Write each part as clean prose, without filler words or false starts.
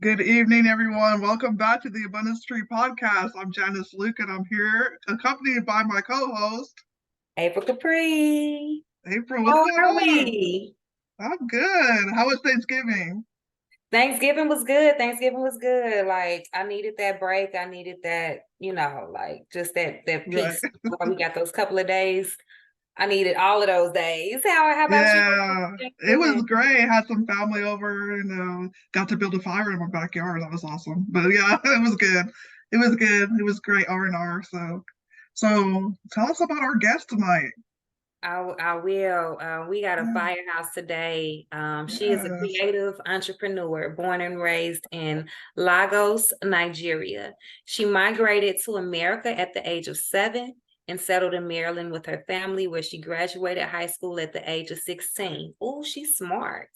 Good evening, everyone. Welcome back to the Abundance Tree Podcast. I'm Janice Luke, and I'm here accompanied by my co-host, April Capri. April. What's How going are on? we? I'm good. How was Thanksgiving? Thanksgiving was good. Thanksgiving was good. Like I needed that break. I needed that, like just that Right. peace. We got those couple of days. I needed all of those days. How about you? Yeah, it was Thanksgiving. great. Had some family over and got to build a fire in my backyard. That was awesome. But yeah, it was good. It was good. It was great R&R. So tell us about our guest tonight. I will. We got a firehouse today. She is a Yes. creative entrepreneur born and raised in Lagos, Nigeria. She migrated to America at the age of 7 and settled in Maryland with her family, where she graduated high school at the age of 16. Oh, she's smart.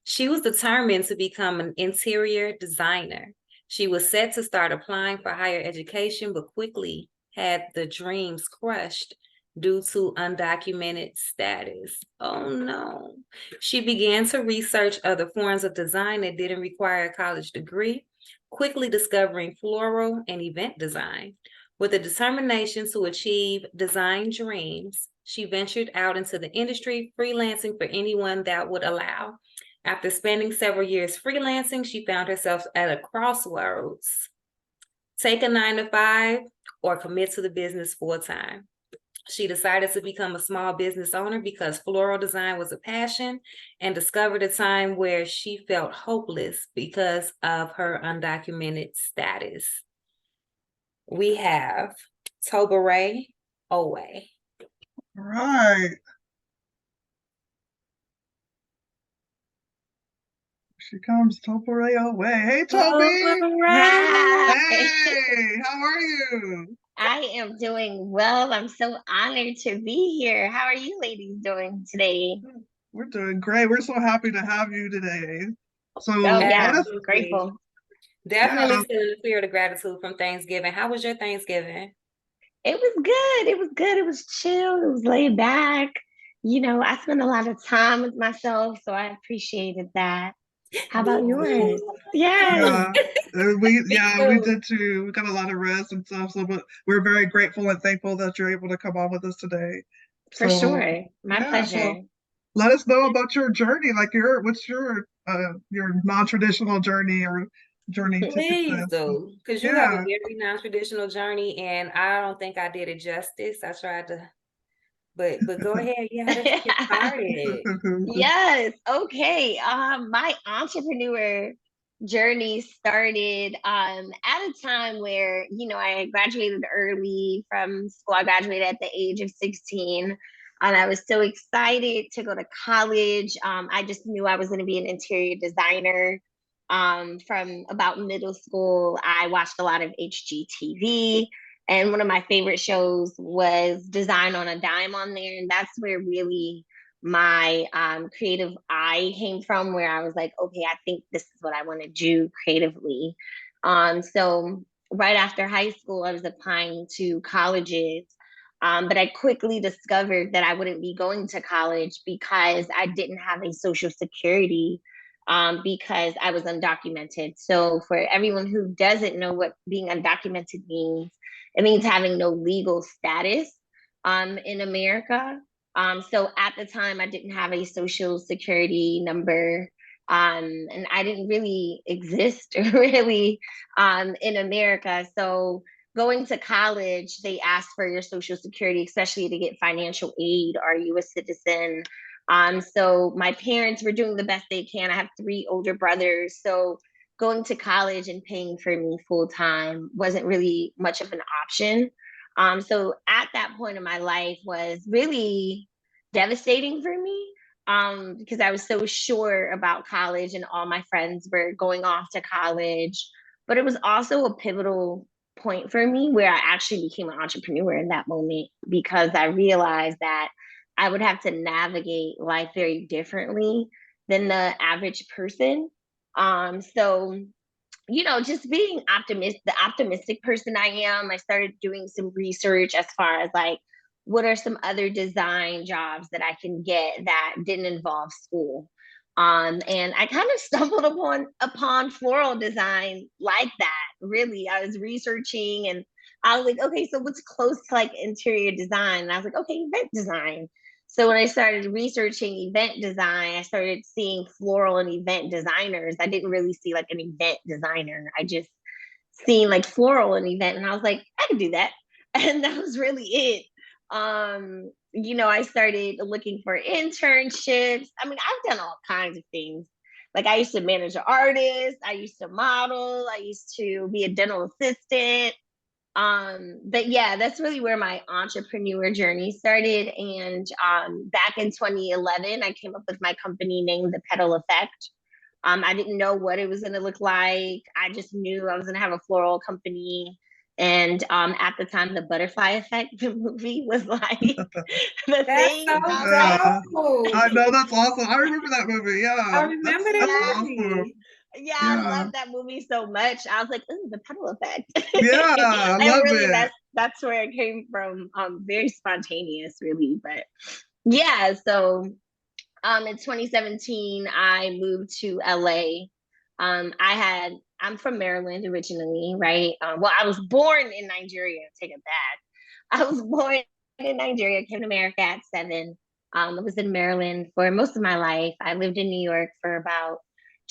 She was determined to become an interior designer. She was set to start applying for higher education, but quickly had the dreams crushed due to undocumented status. Oh no. She began to research other forms of design that didn't require a college degree, quickly discovering floral and event design. With a determination to achieve design dreams, she ventured out into the industry, freelancing for anyone that would allow. After spending several years freelancing, she found herself at a crossroads. Take a 9 to 5 or commit to the business full time. She decided to become a small business owner because floral design was a passion and discovered a time where she felt hopeless because of her undocumented status. We have Tobore Oweh. Right. She comes, Tobore Oweh. Hey, All Toby. right. Hi, Hey, how are you? I am doing well. I'm so honored to be here. How are you ladies doing today? We're doing great. We're so happy to have you today. So Oh, let yeah, us, Absolutely. grateful. Definitely yeah, still in the spirit of gratitude from Thanksgiving. How was your Thanksgiving? It was good. It was good. It was chill. It was laid back. I spent a lot of time with myself, so I appreciated that. How Me about yours? too. Yes. yeah. We Me yeah, we too. did too. We got a lot of rest and stuff. So but we're very grateful and thankful that you're able to come on with us today. For So sure. My yeah, so pleasure. let us know about your journey. Like what's your non-traditional journey or journey to Please success. So, do, because you have a yeah. very non-traditional journey, and I don't think I did it justice. I tried to, but go ahead. Yeah, how did you get started? Yes. Okay. My entrepreneur journey started at a time where, I had graduated early from school. I graduated at the age of 16. And I was so excited to go to college. I just knew I was going to be an interior designer. From about middle school, I watched a lot of HGTV. And one of my favorite shows was Design on a Dime on there. And that's where really my creative eye came from, where I was like, okay, I think this is what I want to do creatively. So right after high school, I was applying to colleges. But I quickly discovered that I wouldn't be going to college because I didn't have a social security, because I was undocumented. So, for everyone who doesn't know what being undocumented means, it means having no legal status in America. So at the time, I didn't have a social security number, and I didn't really exist really in America. So going to college, they ask for your social security, especially to get financial aid. Are you a citizen? So my parents were doing the best they can. I have three older brothers, so going to college and paying for me full time wasn't really much of an option. So at that point in my life was really devastating for me, because I was so sure about college and all my friends were going off to college. But it was also a pivotal point for me where I actually became an entrepreneur in that moment, because I realized that I would have to navigate life very differently than the average person. So just being the optimistic person I am, I started doing some research as far as like, what are some other design jobs that I can get that didn't involve school? And I kind of stumbled upon floral design like that. Really, I was researching and I was like, okay, so what's close to like interior design? And I was like, okay, event design. So when I started researching event design, I started seeing floral and event designers. I didn't really see like an event designer. I just seen like floral and event, and I was like, I can do that. And that was really it. I started looking for internships. I mean, I've done all kinds of things. Like I used to manage an artist, I used to model, I used to be a dental assistant. But yeah, that's really where my entrepreneur journey started. And back in 2011, I came up with my company named the Petal Effect. I didn't know what it was going to look like. I just knew I was going to have a floral company. And at the time, the Butterfly Effect, the movie was like the That's thing. so And I was like, Yeah. I dope. know, that's awesome. I remember that movie. I Yeah, remember that's that yeah, awesome. movie. yeah, I Yeah, love that movie so much. I was like, ooh, the Petal Effect. yeah, I And love really, it. that's where it came from. Very spontaneous, really. But yeah, so in 2017, I moved to LA. I'm from Maryland originally, right? Well, I was born in Nigeria. Take it back. I was born in Nigeria, came to America at 7. I was in Maryland for most of my life. I lived in New York for about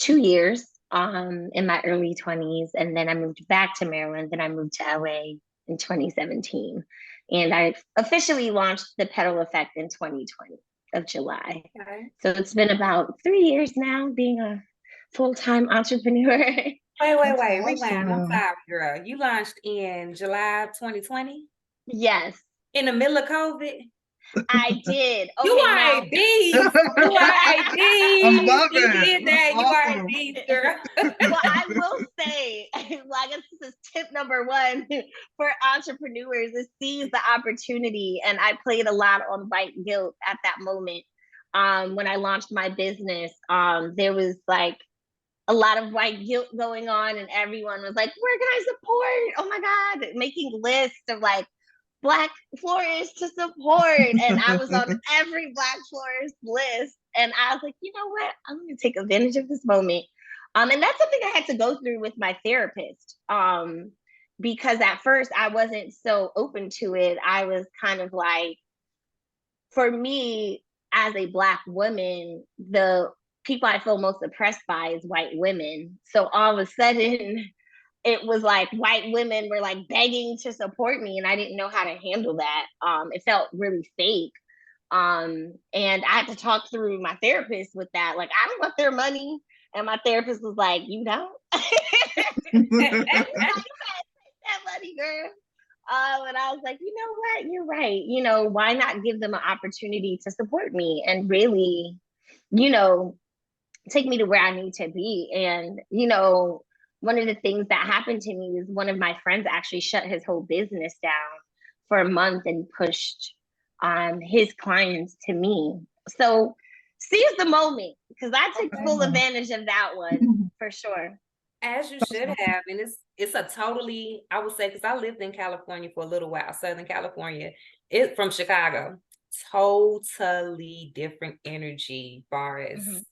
2 years in my early 20s. And then I moved back to Maryland. Then I moved to LA in 2017. And I officially launched the Petal Effect in 2020 of July. Okay. So it's been about 3 years now being a full-time entrepreneur. That's Rewind. I'm awesome. sorry, girl. You launched in July 2020 Yes, in the middle of COVID. I did. You Okay, are now a beast. You are a I beast. love You it. did That's that. You are a awesome. beast, girl. well, I will say, well, I guess this is tip number one for entrepreneurs is seize the opportunity. And I played a lot on white guilt at that moment. When I launched my business, there was like a lot of white guilt going on, and everyone was like, where can I support? Oh my God, making lists of like Black florists to support. And I was on every Black florist list. And I was like, you know what? I'm going to take advantage of this moment. And that's something I had to go through with my therapist. Because at first I wasn't so open to it. I was kind of like, for me, as a Black woman, the people I feel most oppressed by is white women. So all of a sudden, it was like white women were like begging to support me, and I didn't know how to handle that. It felt really fake. And I had to talk through my therapist with that. Like, I don't want their money. And my therapist was like, you don't? And he's like, you better take that money, girl. And I was like, you know what? You're right. Why not give them an opportunity to support me and really, you know, take me to where I need to be. And, one of the things that happened to me is one of my friends actually shut his whole business down for a month and pushed his clients to me. So seize the moment because I took Okay. full advantage of that one for sure. As you should have. And it's a totally, I would say, because I lived in California for a little while, Southern California, it from Chicago, totally different energy far as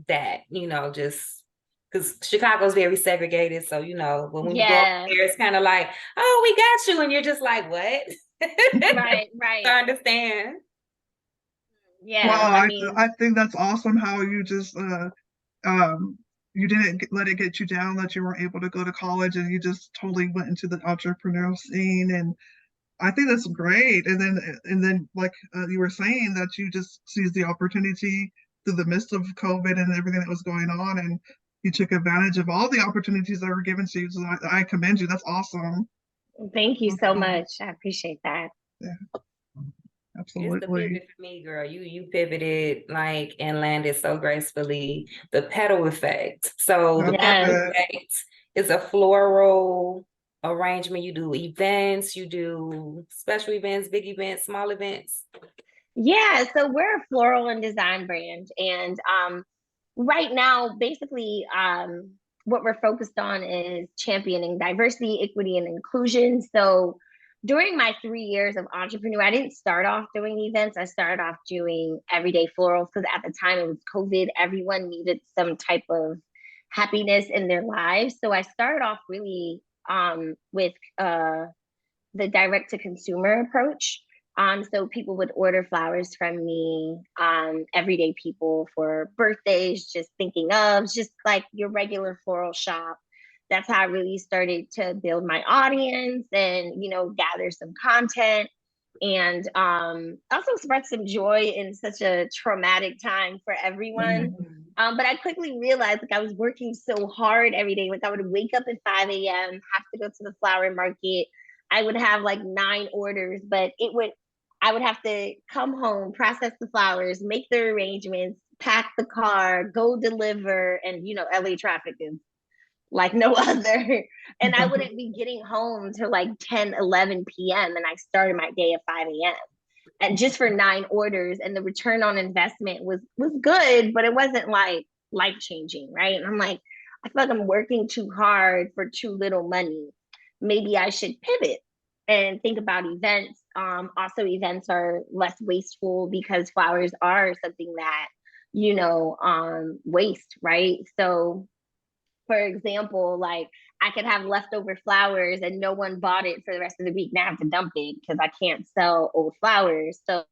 that, just because Chicago's very segregated. So, but when you go up Yes. there, it's kind of like, oh, we got you. And you're just like, what? Right. I understand. Yeah. Wow, I mean, I think that's awesome how you just um you didn't let it get you down that you weren't able to go to college and you just totally went into the entrepreneurial scene, and I think that's great. And then like you were saying that you just seized the opportunity through the midst of COVID and everything that was going on, and you took advantage of all the opportunities that were given to you. So I commend you. That's awesome. thank you That's so awesome. much. I appreciate that. Yeah, It's the absolutely. pivot for me, girl. You pivoted like and landed so gracefully. The petal effect. So I the love petal Yes. it. effect is a floral arrangement. You do events, you do special events, big events, small events. Yeah, so we're a floral and design brand. And right now, basically, what we're focused on is championing diversity, equity, and inclusion. So during my 3 years of entrepreneur, I didn't start off doing events. I started off doing everyday florals because at the time it was COVID. Everyone needed some type of happiness in their lives. So I started off really with the direct to consumer approach. So people would order flowers from me, everyday people for birthdays, just thinking of, just like your regular floral shop. That's how I really started to build my audience and, gather some content and also spread some joy in such a traumatic time for everyone. Mhm. But I quickly realized like I was working so hard every day. Like I would wake up at 5 a.m., have to go to the flower market. I would have like 9 orders, but I would have to come home, process the flowers, make the arrangements, pack the car, go deliver. And, LA traffic is like no other. And I wouldn't be getting home till like 10, 11 p.m. And I started my day at 5 a.m. And just for 9 orders. And the return on investment was good, but it wasn't like life changing, right? And I'm like, I feel like I'm working too hard for too little money. Maybe I should pivot and think about events. Also, events are less wasteful because flowers are something that, waste, right? So for example, like I could have leftover flowers and no one bought it for the rest of the week. Now I have to dump it because I can't sell old flowers. So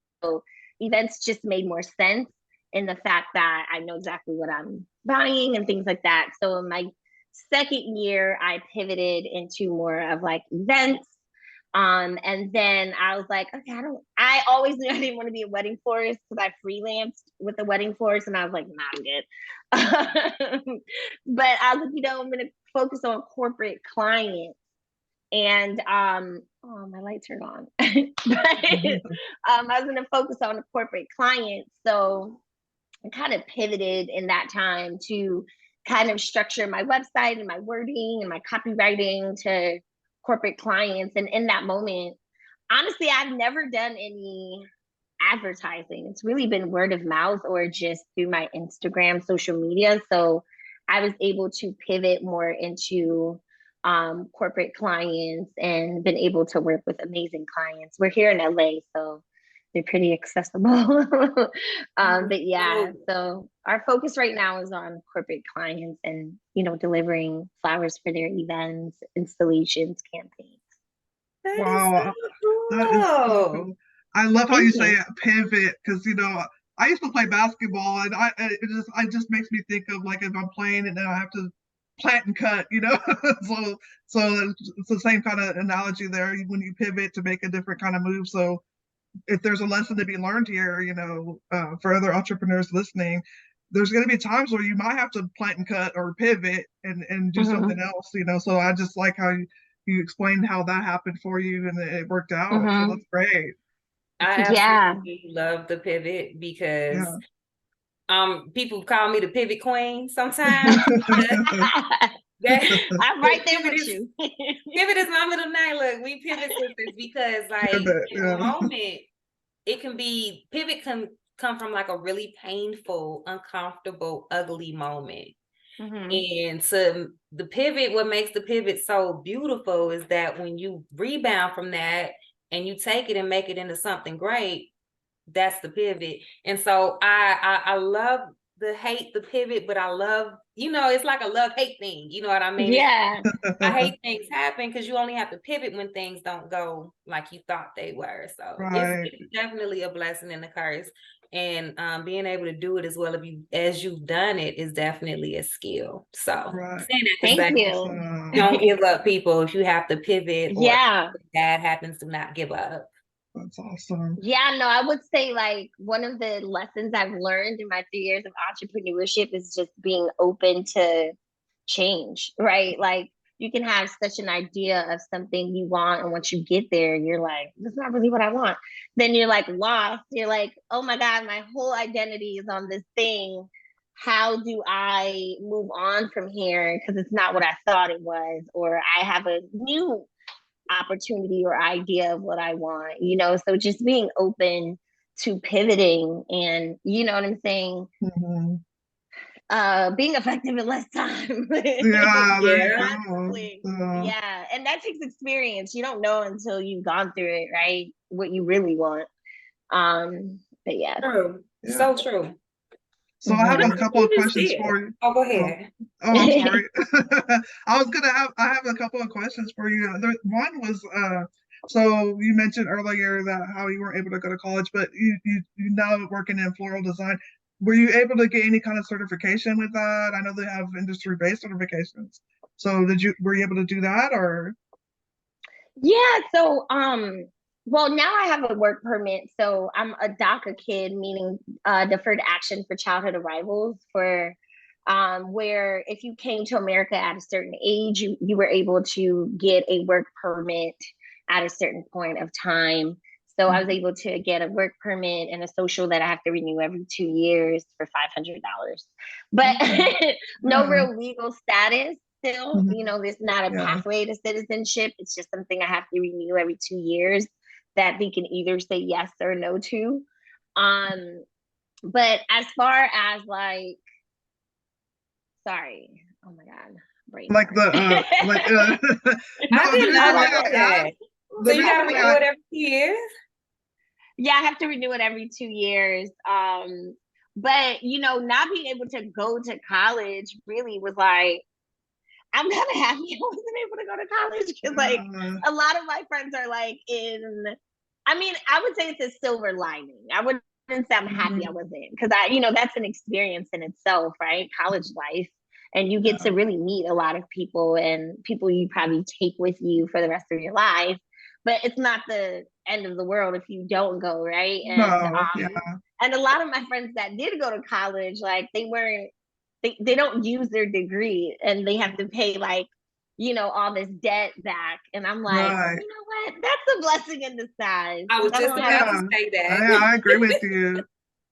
events just made more sense in the fact that I know exactly what I'm buying and things like that. So in my second year, I pivoted into more of like events. And then I was like, okay, I always knew I didn't want to be a wedding florist because I freelanced with a wedding florist and I was like, nah, I'm good. But I was like, I'm going to focus on corporate clients. And oh, my light turned on. But I was going to focus on the corporate clients. So I kind of pivoted in that time to kind of structure my website and my wording and my copywriting to corporate clients. And in that moment, honestly, I've never done any advertising. It's really been word of mouth or just through my Instagram, social media. So I was able to pivot more into corporate clients and been able to work with amazing clients. We're here in LA, so they're pretty accessible. But yeah, So so our focus right now is on corporate clients and, delivering flowers for their events, installations, campaigns. that is Wow, that so is so cool. cool. I love how you Thank say you. pivot because I used to play basketball and it just makes me think of like if I'm playing and then I have to plant and cut. So it's the same kind of analogy there when you pivot to make a different kind of move. So if there's a lesson to be learned here, for other entrepreneurs listening, there's going to be times where you might have to plant and cut or pivot and do something Mm-hmm. else. So I just like how you explained how that happened for you and it worked out. So Mm-hmm. that's great. I Yeah. absolutely love the pivot because Yeah. people call me the pivot queen sometimes. That I'm right but there with you. pivot is my middle name. Look, we pivot sisters because like Pivot. in a Yeah. moment, it can be pivot can come from like a really painful, uncomfortable, ugly moment. Mm-hmm. And to the pivot, what makes the pivot so beautiful is that when you rebound from that and you take it and make it into something great, that's the pivot. And so I love the pivot, but I love, it's like a love-hate thing. You know what I mean? It's Yeah. I hate things happen because you only have to pivot when things don't go like you thought they were. So Right. it's definitely a blessing and a curse. And being able to do it as well as you've done it is definitely a skill. So Right. saying that to Thank say, you. Awesome. don't give up, people. If you have to pivot or Yeah. bad happens, do not give up. That's awesome. Yeah, no, I would say like one of the lessons I've learned in my 3 years of entrepreneurship is just being open to change, right? Like you can have such an idea of something you want, and once you get there, you're like, that's not really what I want. Then you're like lost. You're like, oh my God, my whole identity is on this thing. How do I move on from here? Because it's not what I thought it was, or I have a new opportunity or idea of what I want. So just being open to pivoting and you know what I'm saying? Hmm. being effective in less time. Yeah, there you Yeah. go. So, Yeah, and that takes experience. You don't know until you've gone through it, right? What you really want. But yeah. True. yeah. So true. So I have And I a Mhm. think couple you of just questions did. for you. Oh, go Oh, ahead. I'm sorry. I have a couple of questions for you. One was, so you mentioned earlier that how you weren't able to go to college, but you now working in floral design. Were you able to get any kind of certification with that? I know they have industry-based certifications. So were you able to do that or? Yeah, so well, now I have a work permit, so I'm a DACA kid, meaning deferred action for childhood arrivals, for where if you came to America at a certain age, you were able to get a work permit at a certain point of time. So I was able to get a work permit and a social that I have to renew every 2 years for $500. But Okay. no Yeah. real legal status still. Mhm. You know, there's not a Yeah. pathway to citizenship. It's just something I have to renew every 2 years that they can either say yes or no to. Um, but as far as like, sorry, oh my God, brain Like fart. no, I the did not reason why know I asked, that. So the you I have gotta reason to why renew I, it every year? Yeah, I have to renew it every 2 years. But not being able to go to college really was like, I'm kind of happy I wasn't able to go to college because like uh, a lot of my friends are like I mean, I would say it's a silver lining. I wouldn't say I'm happy I mhm, wasn't because that's an experience in itself, right? College life. And you get to yeah, really meet a lot of people and people you probably take with you for the rest of your life. But it's not the end of the world if you don't go, right? no, yeah, And a lot of my friends that did go to college, like they don't use their degree and they have to pay like all this debt back, and I'm like, right, you know what, that's a blessing in disguise I because was I just don't have about to yeah. say that. I agree with you.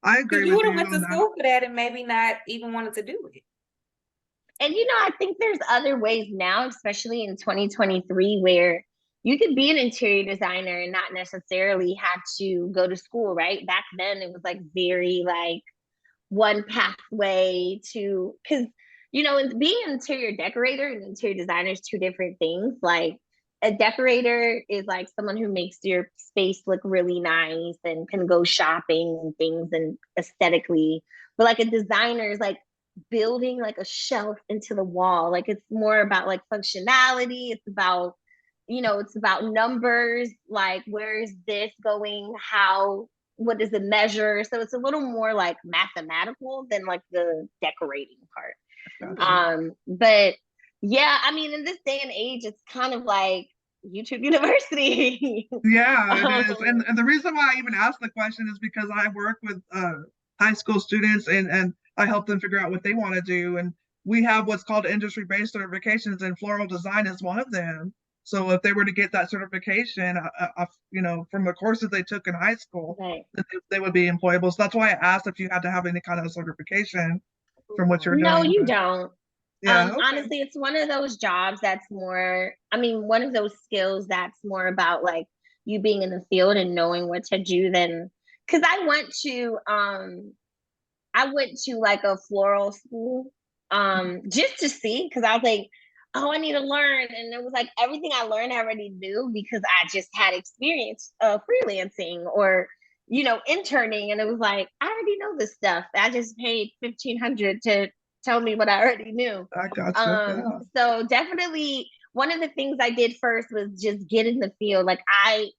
I Because agree you with would have you went on to that. school for that and maybe not even wanted to do it. and I think there's other ways now, especially in 2023, where you could be an interior designer and not necessarily have to go to school, right? Back then it was like very like one pathway to, because being an interior decorator and interior designer is two different things. Like a decorator is like someone who makes your space look really nice and can go shopping and things and aesthetically, but like a designer is like building like a shelf into the wall. Like it's more about like functionality. It's about numbers, like where is this going, how, what does it measure? So it's a little more like mathematical than like the decorating part. Gotcha. But yeah, I mean, in this day and age, it's kind of like YouTube University. Yeah, it is. um, And the reason why I even asked the question is because I work with high school students and I help them figure out what they want to do. And we have what's called industry-based certifications, and floral design is one of them. So if they were to get that certification, from the courses they took in high school, right. that they would be employable. So that's why I asked if you had to have any kind of certification from what you're No, doing. you But don't. yeah, okay. Honestly, it's one of those jobs that's more, I mean, one of those skills that's more about like you being in the field and knowing what to do than, because I went to like a floral school just to see, because I was like, oh, I need to learn. And it was like everything I learned I already knew because I just had experience freelancing or interning. And it was like, I already know this stuff. I just paid 1,500 to tell me what I already knew. I gotcha. Yeah. So definitely one of the things I did first was just get in the field. Like I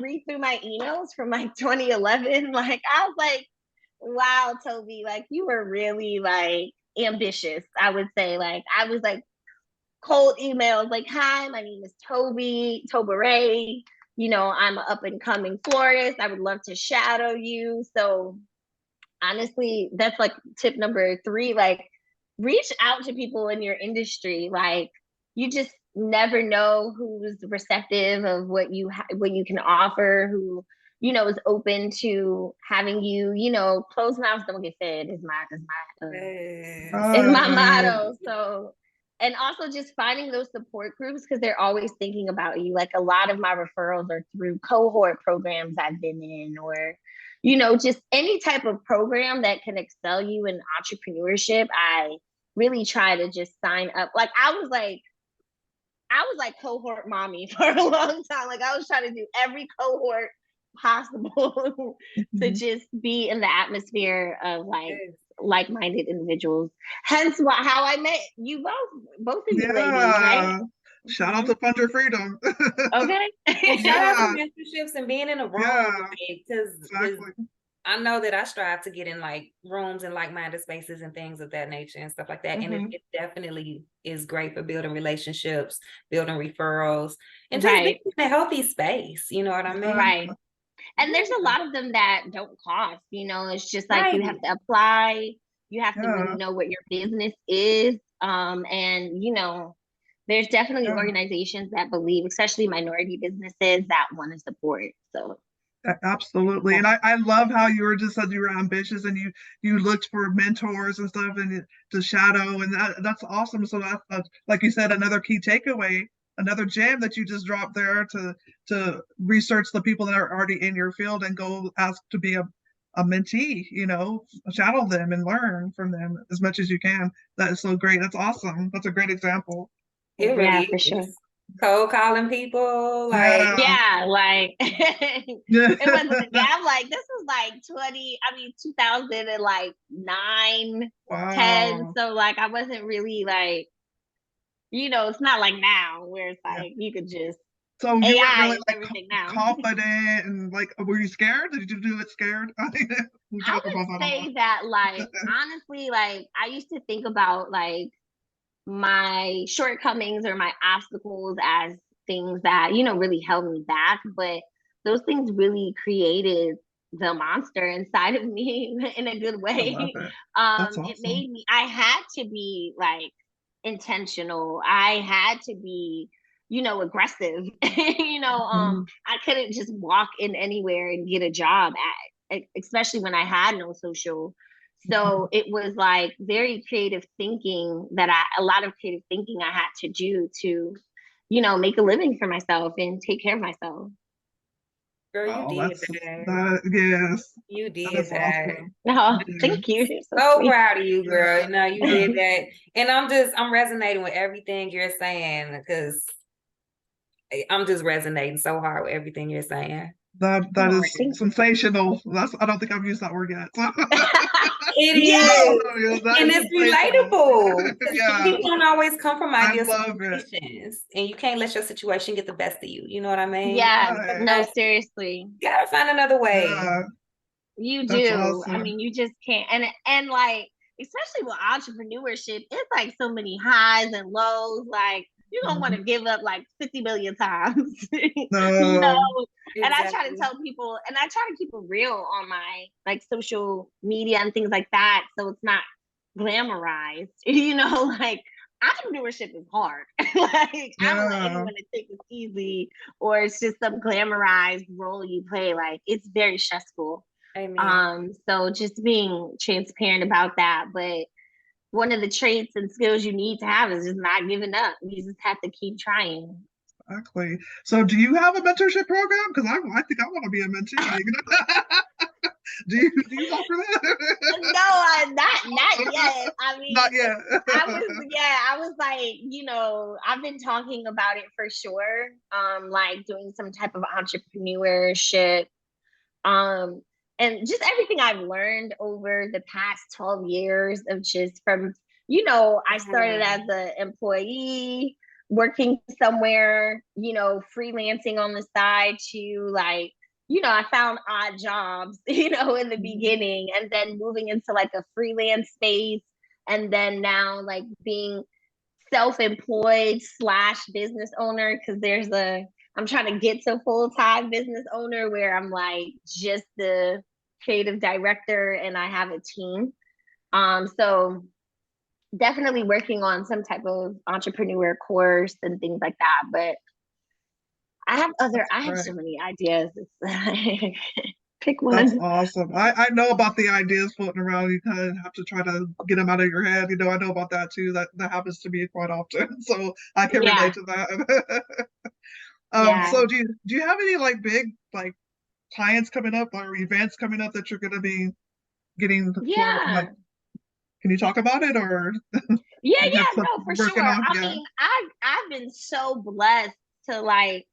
read through my emails from like 2011. Like I was like, wow, Toby, like you were really like ambitious. I would say like I was like cold emails like, hi, my name is Tobore Oweh. I'm an up and coming florist. I would love to shadow you. So honestly, that's like tip number 3. Like reach out to people in your industry. Like you just never know who's receptive of what you can offer, who is open to having you. Closed mouths don't get fed is my Right. motto. So, and also just finding those support groups because they're always thinking about you. Like a lot of my referrals are through cohort programs I've been in, or just any type of program that can excel you in entrepreneurship. I really try to just sign up. Like I was like cohort mommy for a long time. Like I was trying to do every cohort possible to Mhm. just be in the atmosphere of like Yes. like-minded individuals. Hence how I met you both of you ladies, right? Yeah. Shout out Mhm. to Fund Your Freedom. Okay. And shout out to Yeah, mentorships and being in a room, yeah, like, because exactly. I know that I strive to get in like rooms and like-minded spaces and things of that nature and stuff like that. And Mhm. it definitely is great for building relationships, building referrals, and just being Right. in a healthy space. You know what I Yeah, mean? Right. And there's a Yeah. lot of them that don't cost, it's just like you have Right. to apply, you have to really yeah, know what your business is. And there's definitely yeah. organizations that believe, especially minority businesses, that want to support. So Absolutely. And I love how you were just said you were ambitious and you looked for mentors and stuff and to shadow and that's awesome. So that's like you said, another key takeaway, another gem that you just dropped there to research the people that are already in your field and go ask to be a mentee, shadow them and learn from them as much as you can. That is so great. That's awesome. That's a great example. It yeah, really for sure. is. Cold calling people, like, Yeah. Yeah, like it wasn't. Yeah, I'm like this was like 2009, 10. Wow. So like I wasn't really like it's not like now where it's Yeah. like you could just So you weren't AI really is like everything now. confident and like, were you scared? Did you do it scared? I think we I talk about would that a lot. say that like honestly, like I used to think about like my shortcomings or my obstacles as things that, really held me back. But those things really created the monster inside of me in a good I love way. it. That's It awesome. made me, I had to be like intentional. I had to be, aggressive. Mhm. I couldn't just walk in anywhere and get a job especially when I had no social. So it was like very creative thinking a lot of creative thinking I had to do to, make a living for myself and take care of myself. girl, you Wow, did that. yes, You that did is that. awesome. Oh, Yeah, thank you. You're so So sweet. proud of you, girl. yeah. You know, you did that. And I'm resonating with everything you're saying because I'm just resonating so hard with everything you're saying. That Oh, is thank you. sensational. I don't think I've used that word yet. It Yes. is. Yeah, that And is it's sensational. relatable because Yeah, people don't always come from I ideal love it. situations, and you can't let your situation get the best of you. You know what I mean? Yes. Right. No, seriously. You gotta find another way. Yeah, You that's do. I awesome. mean, you just can't. And like, especially with entrepreneurship, it's like so many highs and lows. Like, you're gonna want Mhm. to give up like 50 million times. No, And I try to Exactly. tell people, and I try to keep it real on my like social media and things like that. So it's not glamorized, like entrepreneurship is hard. Like, I don't want yeah. anyone to think it's easy or it's just some glamorized role you play. Like, it's very stressful. Amen. So just being transparent about that. But one of the traits and skills you need to have is just not giving up. You just have to keep trying. Exactly. So, do you have a mentorship program? Because I think I want to be a mentee. Do you offer No, that? not yet. I Not mean, yet. I was like, I've been talking about it for sure. Like doing some type of entrepreneurship. Um, and just everything I've learned over the past 12 years of just from, I started as Mhm. an employee working somewhere, freelancing on the side to like, I found odd jobs, in the Mhm. beginning and then moving into like a freelance space. And then now like being self-employed slash business owner because I'm trying to get to full-time business owner where I'm like just the creative director and I have a team. So definitely working on some type of entrepreneur course and things like that. But That's I have so great. many ideas. It's pick That's one. awesome. I know about the ideas floating around. You kind of have to try to get them out of your head. I know about that too. That happens to me quite often. So I can relate Yeah. to that. Yeah. So do you have any like big like clients coming up or events coming up that you're going to be getting floral? Yeah. Like, can you talk about it, or Yeah, you got yeah, stuff no, for working sure. on? I Yeah. mean, I've been so blessed to like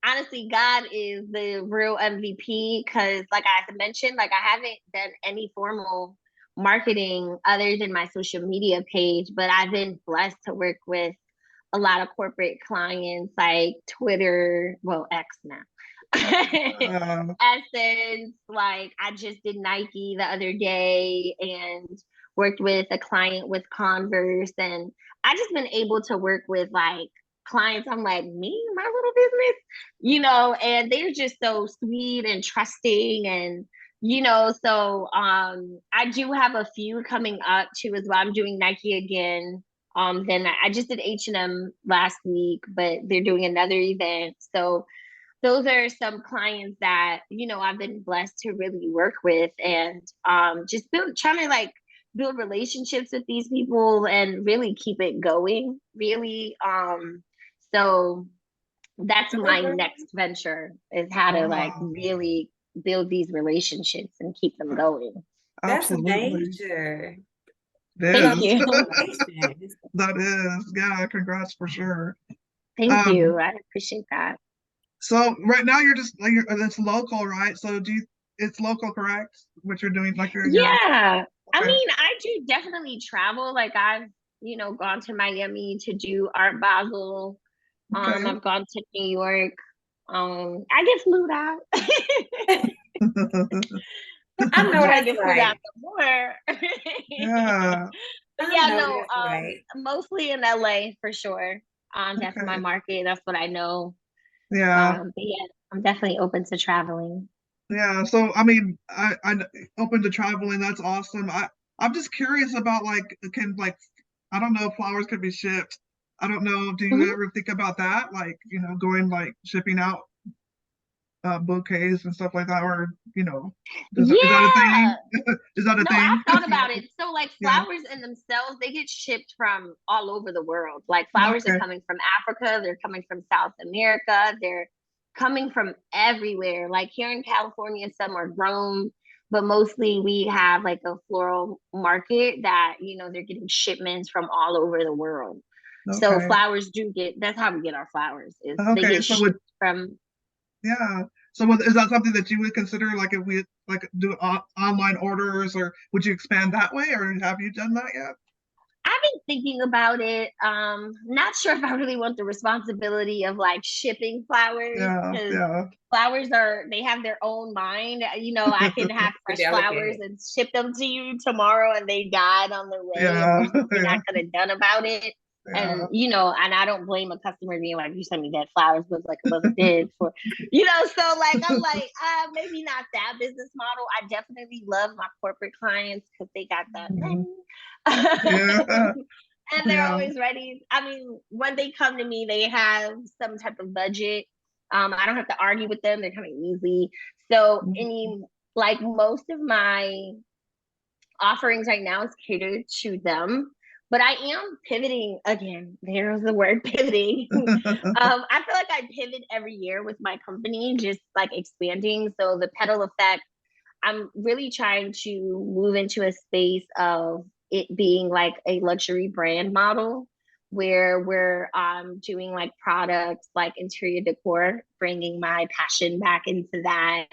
honestly, God is the real MVP because like I mentioned, like I haven't done any formal marketing other than my social media page, but I've been blessed to work with a lot of corporate clients like Twitter, well, X now. Uh, Essence, like I just did Nike the other day and worked with a client with Converse, and I just been able to work with like clients. I'm like, me, my little business, and they're just so sweet and trusting, and so I do have a few coming up too as well. I'm doing Nike again. Then I just did H&M last week, but they're doing another event. So those are some clients that I've been blessed to really work with, and just trying to like build relationships with these people and really keep it going, really. So that's my next venture, is how to like wow. really build these relationships and keep them going. That's Absolutely. major. Thank It is. you. Congratulations. That is. Yeah, congrats for sure. Thank Um, you, I appreciate that. so right now you're just like it's local, right? So it's local, correct? What you're doing, like you're Yeah. I okay. mean, I do definitely travel. Like I've, gone to Miami to do Art Basel. Okay. I've gone to New York. I get flued out. I I'm know trying to that's get flued out right. some more. Yeah. But I yeah, know no, that's right. mostly in LA for sure. That's my Okay. market. That's what I know. Yeah. But yeah, I'm definitely open to traveling. Yeah. So I mean, I open to traveling. That's awesome. I'm just curious about like can like I don't know if flowers can be shipped. I don't know. Do you Mhm. ever think about that? Like, going like shipping out bouquets and stuff like that, or is that a Yeah. thing? Is that a No, I've thing? thought about it. So, like, Yeah. flowers in themselves, they get shipped from all over the world. Like, flowers are Okay. coming from Africa, they're coming from South America, they're coming from everywhere. Like, here in California, some are grown, but mostly we have like a floral market that, they're getting shipments from all over the world. So, Okay. flowers that's how we get our flowers, is they Okay. get So would shipped from. yeah. So is that something that you would consider, like if we like do online orders, or would you expand that way, or have you done that yet? I've been thinking about it. Not sure if I really want the responsibility of like shipping flowers, Yeah. because Yeah. flowers they have their own mind. I can have You're fresh flowers delicate. and ship them to you tomorrow and they died on their way and Yeah. there's nothing I Yeah. could have done about it. Yeah. And I don't blame a customer being like, you sent me dead flowers, but like it wasn't dead for, so like, I'm like, maybe not that business model. I definitely love my corporate clients because they got that Mhm. money. Yeah. And they're Yeah. always ready. I mean, when they come to me, they have some type of budget. I don't have to argue with them. They're coming easy. So like most of my offerings right now is catered to them. But I am pivoting again. There's the word pivoting. I feel like I pivot every year with my company, just like expanding. So the Petal effect, I'm really trying to move into a space of it being like a luxury brand model where we're doing like products like interior decor, bringing my passion back into that.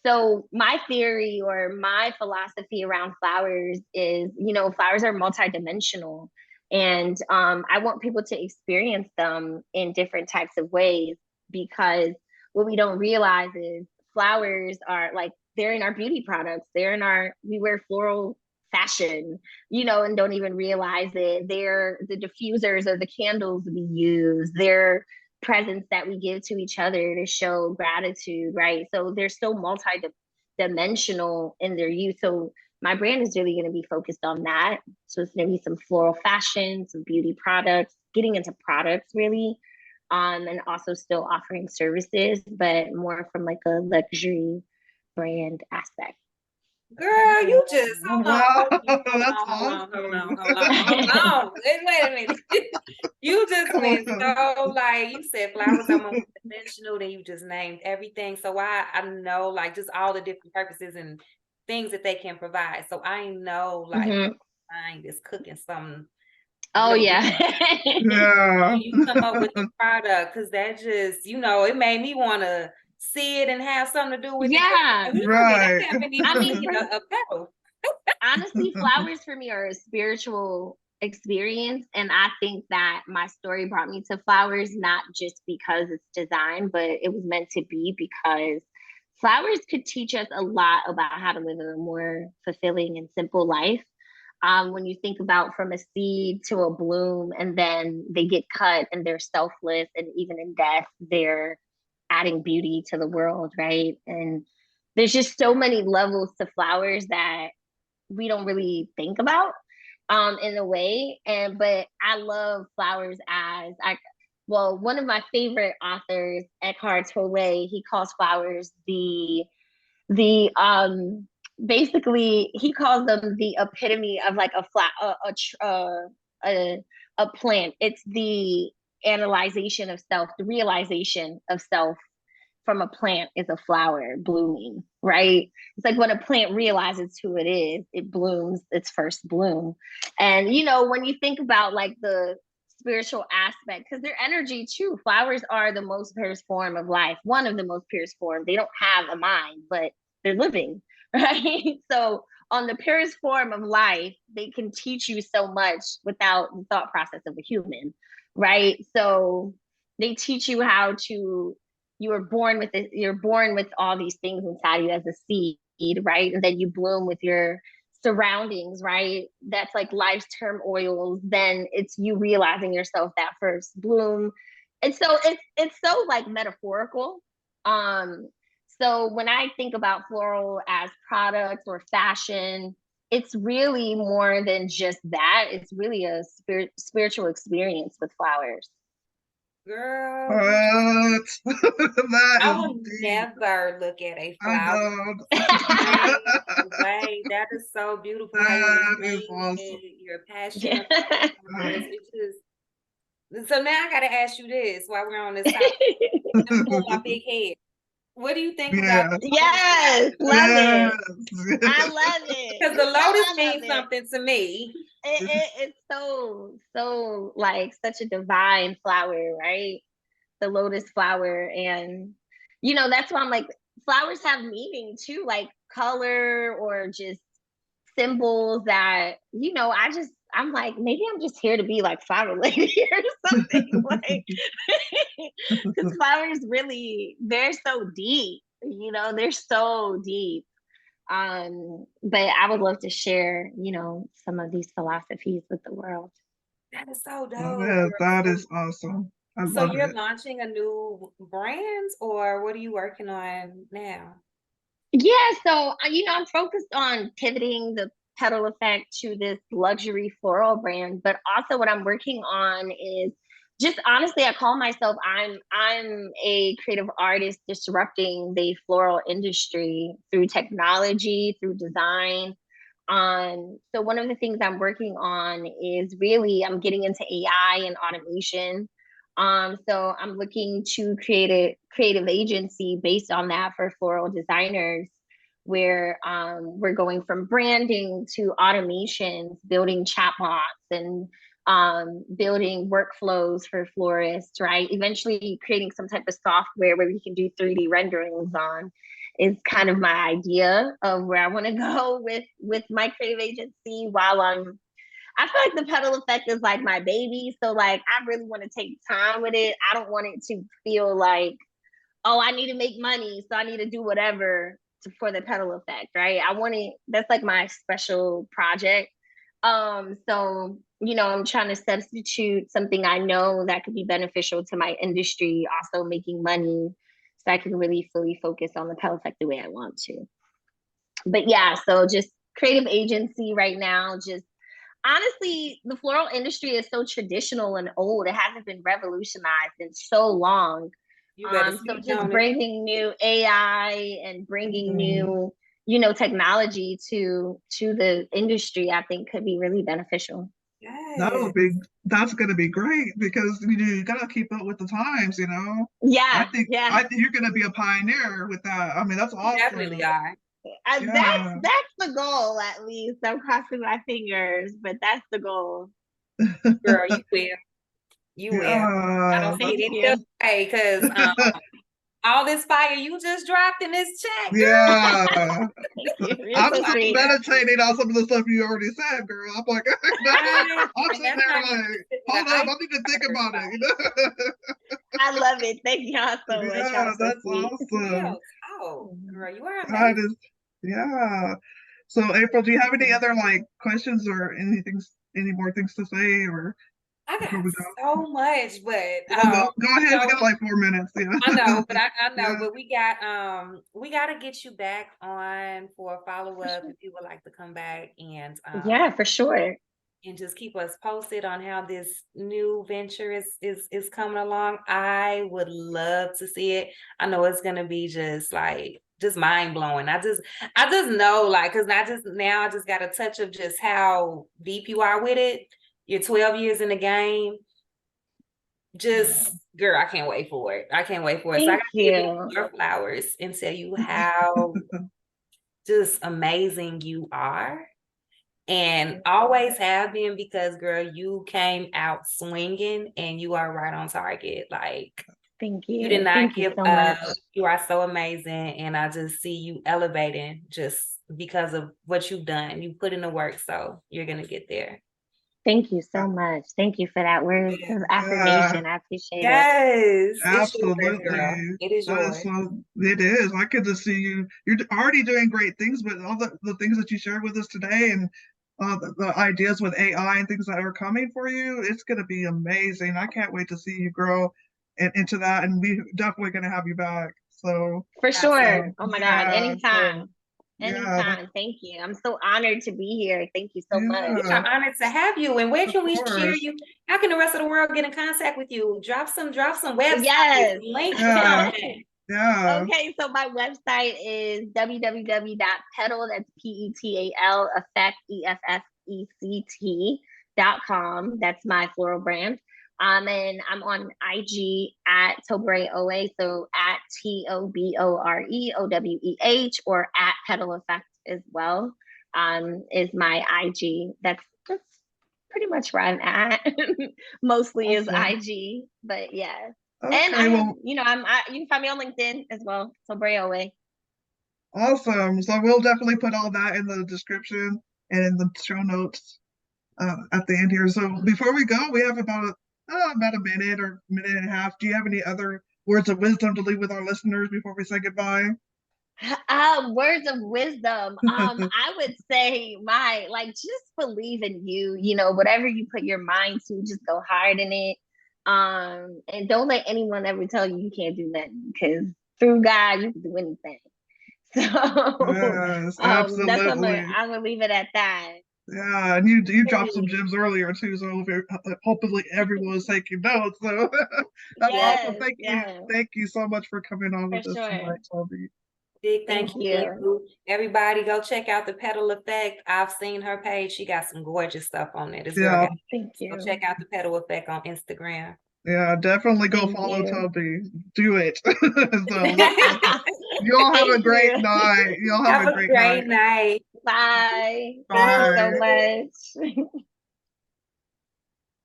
So my theory or my philosophy around flowers is, flowers are multidimensional, and I want people to experience them in different types of ways, because what we don't realize is flowers are like, they're in our beauty products, we wear floral fashion, and don't even realize it. They're the diffusers or the candles we use, they're presents that we give to each other to show gratitude, right? So they're so multi-dimensional in their use. So my brand is really going to be focused on that. So it's going to be some floral fashion, some beauty products, getting into products really, and also still offering services, but more from like a luxury brand aspect. Girl, you just Wow. That's hold on, hold awesome. on, hold on, hold on. Wait a minute. You just went so like you said flowers are intentional, then you just named everything. So I know like just all the different purposes and things that they can provide. So I know like Mhm. mind is cooking something Oh real yeah. Yeah. when you come up with the product, because that just, it made me want to see it and have something to do with it. Just Yeah. like, wait a minute, Right. I haven't even I mean, seen a petal. honestly, flowers for me are a spiritual experience. And I think that my story brought me to flowers, not just because it's design, but it was meant to be because flowers could teach us a lot about how to live a more fulfilling and simple life. When you think about from a seed to a bloom, and then they get cut and they're selfless, and even in death, they're adding beauty to the world, right? And there's just so many levels to flowers that we don't really think about in a way. And but I love flowers as one of my favorite authors, Eckhart Tolle, he calls flowers the basically he calls them the epitome of like a plant. It's the analyzation of self, the realization of self from a plant is a flower blooming, right? It's like when a plant realizes who it is, it blooms its first bloom. And when you think about like the spiritual aspect, because they're energy too. Flowers are the most purest form of life, one of the most purest form. They don't have a mind, but they're living, right? So on the purest form of life, they can teach you so much without the thought process of a human, right? So they teach you how to you're born with all these things inside you as a seed, right? And then you bloom with your surroundings, right? That's like life's turmoils. Then it's you realizing yourself that first bloom. And so it's so like metaphorical. Um, so when I think about floral as products or fashion, it's really more than just that. It's really a spiritual experience with flowers. Girl, you just, What? That I is will deep. never look at a I flower know. the same way. That is so beautiful how you That is explain awesome. it, your passion about flowers. It just, so now I gotta ask you this while we're on this topic. Let me pull my big head. What do you think about Yeah. the lotus Yes, flower? love Yes. it. I love it. Because the lotus I love means it. something to me. It's so like such a divine flower, right? The lotus flower. And that's why I'm like, flowers have meaning too, like color or just symbols that I'm like, maybe I'm just here to be like flower lady or something, like because flowers really, they're so deep, they're so deep. But I would love to share some of these philosophies with the world. That is so dope, Yeah, girl. that So, is awesome. I so love you're it. launching a new brand, or what are you working on now? Yeah, so I'm focused on pivoting the Petal Effect to this luxury floral brand, but also what I'm working on is just honestly, I call myself I'm a creative artist disrupting the floral industry through technology, through design. So one of the things I'm working on is really I'm getting into AI and automation. So I'm looking to create a creative agency based on that for floral designers, where we're going from branding to automations, building chatbots and building workflows for florists, right? Eventually creating some type of software where we can do 3D renderings on is kind of my idea of where I want to go with my creative agency while I feel like the Petal Effect is like my baby. So like I really want to take time with it. I don't want it to feel like, oh, I need to make money, so I need to do whatever for the Petal Effect, right? I want it, that's like my special project. So I'm trying to substitute something I know that could be beneficial to my industry, also making money, so I can really fully focus on the Petal Effect the way I want to. But yeah, so just creative agency right now. Just honestly, the floral industry is so traditional and old. It hasn't been revolutionized in so long. You better So speak just on it. bringing new AI and bringing Mhm. new, technology to the industry, I think could be really beneficial. Yes, that's gonna be great because you gotta keep up with the times, you know. Yeah, yeah. I think you're gonna be a pioneer with that. I mean, that's you definitely awesome. are. Yeah. That's the goal, at least. I'm crossing my fingers, but that's the goal. Girl, you will. You will. I don't Yeah, see Thank it any you. other way because all this fire you just dropped in this chat, girl. yeah. Thank you. You're I'm so still sweet. meditating on some of the stuff you already said, girl. I'm like, Right? I'm And sitting that's there not even like, the hold up, I need to think iceberg. about it, you know? I love it. Thank y'all so much. Y'all Yeah, so that's sweet. awesome. Real talk, girl. You are That amazing. is, yeah. So, April, do you have any other like questions or any more things to say, or I before got we go? so much, but Well, go you ahead. We know, got like 4 minutes. Yeah. I know, but I know, Yeah. but we gotta get you back on for a follow For up sure. if you would like to come back Yeah, for sure. and just keep us posted on how this new venture is coming along. I would love to see it. I know it's gonna be just mind blowing. I just know like because I just got a touch of just how deep you are with it. You're 12 years in the game. Just girl, I can't wait for it. I can't wait for it. So I Thank gotta give you you. your flowers and tell you how just amazing you are and always have been because girl, you came out swinging and you are right on target. Like Thank you did you. not Thank you give so up. much. You are so amazing, and I just see you elevating just because of what you've done. You put in the work, so you're gonna get there. Thank you so much. Thank you for that word Yeah. of Yeah. affirmation. I appreciate it. Yes, it's yours, girl. Absolutely. It is That is yours. so, it is. I could just see you. You're already doing great things, but all the things that you shared with us today and the ideas with AI and things that are coming for you, it's going to be amazing. I can't wait to see you grow into that. And we definitely going to have you back. So, For Absolutely. sure. Oh my God. yeah. So, Anytime. yeah. Anytime. Thank you. I'm so honored to be here. Thank you so much. We Yeah. are honored to have you. And where Of can we share course. you? How can the rest of the world get in contact with you? Drop some websites, Yes. links, Yeah. something. Yeah. Okay, so my website is www.petal, that's Petal, effect, EFFECT.com. That's my floral brand. And I'm on IG at Tobore Oweh, so at TOBOREOWEH, or at Petal Effect as well. Is my IG. That's pretty much where I'm at. Mostly is Awesome. IG, but yeah. And I Okay. have, Well, you can find me on LinkedIn as well. Tobore Oweh. awesome. So we'll definitely put all that in the description and in the show notes at the end here. So before we go, we have about a minute or minute and a half. Do you have any other words of wisdom to leave with our listeners before we say goodbye? Words of wisdom. I would say just believe in you. Whatever you put your mind to, just go hard in it. And don't let anyone ever tell you you can't do nothing, because through God you can do anything. So Yes, that's absolutely. I'm gonna leave it at that. Yeah, and you dropped some gems earlier too, so hopefully everyone was taking notes. So that's awesome. Yes, yes, thank you so much for coming on for with us sure. tonight, Toby. Big thank Thank you to you. you. Everybody go check out the Petal Effect. I've seen her page. She got some gorgeous stuff on there. This girl Yeah, got Thank go you. check out the Petal Effect on Instagram. yeah, definitely go Thank follow you. Toby. Do it. So that's awesome. Y'all have a Thank great you. night. Y'all have Have a a great great night. night. Bye. Thank you so Bye. much.